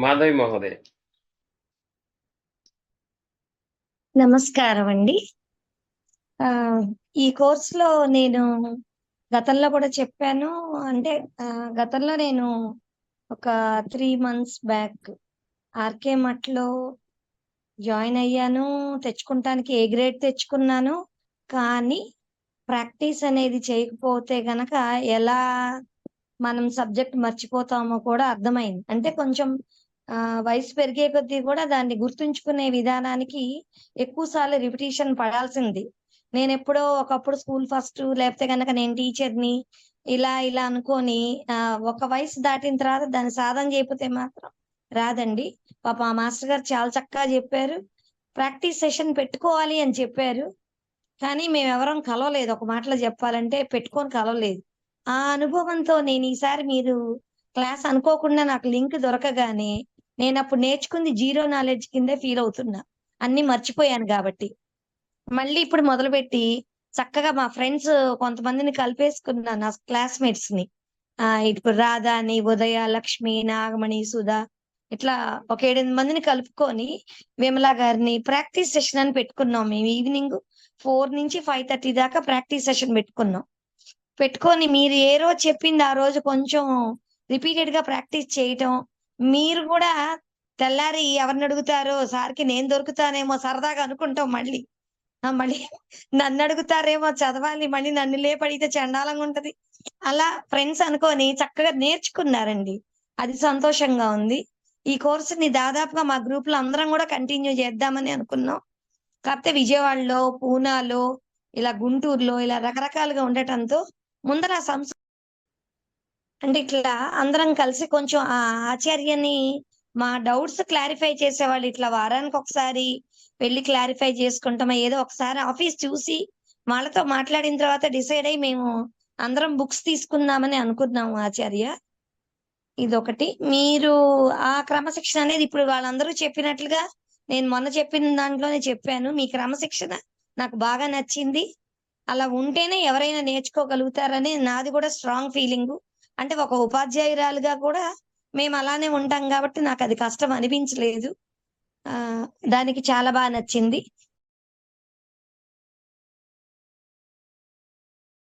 మాధవి మహోదయ. నమస్కారం అండి. ఈ కోర్సులో నేను గతంలో కూడా చెప్పాను. అంటే గతంలో నేను ఒక 3 మంత్స్ బ్యాక్ ఆర్‌కే మఠ్‌లో జాయిన్ అయ్యాను. తెచ్చుకుంటానికి ఏ గ్రేడ్ తెచ్చుకున్నాను. కానీ ప్రాక్టీస్ అనేది చేయకపోతే గనక ఎలా మనం సబ్జెక్ట్ మర్చిపోతామో కూడా అర్థమైంది. అంటే కొంచెం వయసు పెరిగే కొద్దీ కూడా దాన్ని గుర్తుంచుకునే విధానానికి ఎక్కువ సార్లు రిపిటీషన్ పడాల్సింది. నేనెప్పుడో ఒకప్పుడు స్కూల్ ఫస్టు లేపోతే గనక నేను టీచర్‌ని ఇలా అనుకోని ఒక వయసు దాటిన తర్వాత దాన్ని సాధన చేయకపోతే మాత్రం రాదండి. పాపం ఆ మాస్టర్ గారు చాలా చక్కగా చెప్పారు. ప్రాక్టీస్ సెషన్ పెట్టుకోవాలి అని చెప్పారు. కానీ మేమెవరం కలవలేదు. ఒక మాటలో చెప్పాలంటే పెట్టుకొని కలవలేదు. ఆ అనుభవంతో నేనీసారి మీరు క్లాస్ అనుకోకుండా నాకు లింక్ దొరకగానే నేనప్పుడు నేర్చుకుంది జీరో నాలెడ్జ్ కిందే ఫీలవుతున్నా. అన్నీ మర్చిపోయాను గాబట్టి. మళ్ళీ ఇప్పుడు మొదలుపెట్టి చక్కగా మా ఫ్రెండ్స్ కొంతమందిని కలిపేసుకున్నా నా క్లాస్‌మేట్స్‌ని. ఇప్పుడు రాధ అని, ఉదయ, లక్ష్మి, నాగమణి, సుధ ఇట్లా ఒక 7, 8 మందిని కలుపుకొని విమల గారిని ప్రాక్టీస్ సెషన్ అని పెట్టుకున్నాం మేము. ఈవినింగ్ 4-5:30 దాకా ప్రాక్టీస్ సెషన్ పెట్టుకున్నాం. పెట్టుకొని మీరు ఏ రోజు చెప్పింది ఆ రోజు కొంచెం రిపీటెడ్‌గా ప్రాక్టీస్ చేయటం. మీరు గూడా తెల్లారి ఎవరినడుగుతారో సార్‌కి నేను దొరుకుతానేమో సరదాగా అనుకుంటాం మళ్ళీ. మళ్ళీ నన్నడుగుతారేమో చదవాలి. మళ్ళీ నన్ను లేపడిగితే చెండాలంగుంటది. అలా ఫ్రెండ్స్ అనుకోని చక్కగా నేర్చుకున్నారండి. అది సంతోషంగా ఉంది. ఈ కోర్స్‌ని దాదాపుగా మా గ్రూప్‌లో అందరం గూడా కంటిన్యూ చేద్దామని అనుకున్నాం. కాపోతే విజయవాడలో, పూనాలో, ఇలా గుంటూరులో ఇలా రకరకాలుగా ఉండటంతో ముందర అంటే ఇట్లా అందరం కలిసి కొంచెం ఆ ఆచార్యని మా డౌట్స్ క్లారిఫై చేసేవాళ్ళు. ఇట్లా వారానికొకసారి వెళ్లి క్లారిఫై చేసుకుంటామా, ఏదో ఒకసారి ఆఫీస్ చూసి వాళ్ళతో మాట్లాడిన తర్వాత డిసైడ్ అయ్యి మేము అందరం బుక్స్ తీసుకుందామని అనుకున్నాము ఆచార్య. ఇదొకటి. మీరు ఆ క్రమశిక్షణ అనేది ఇప్పుడు వాళ్ళందరూ చెప్పినట్లుగా నేను మొన్న చెప్పిన దాంట్లోనే చెప్పాను. మీ క్రమశిక్షణ నాకు బాగా నచ్చింది. అలా ఉంటేనే ఎవరైనా నేర్చుకోగలుగుతారని నాది కూడా స్ట్రాంగ్ ఫీలింగు. అంటే ఒక ఉపాధ్యాయురాలుగా కూడా మేమలానే ఉంటాం గాబట్టి నాకది కష్టం అనిపించలేదు. దానికి చాలా నచ్చింది.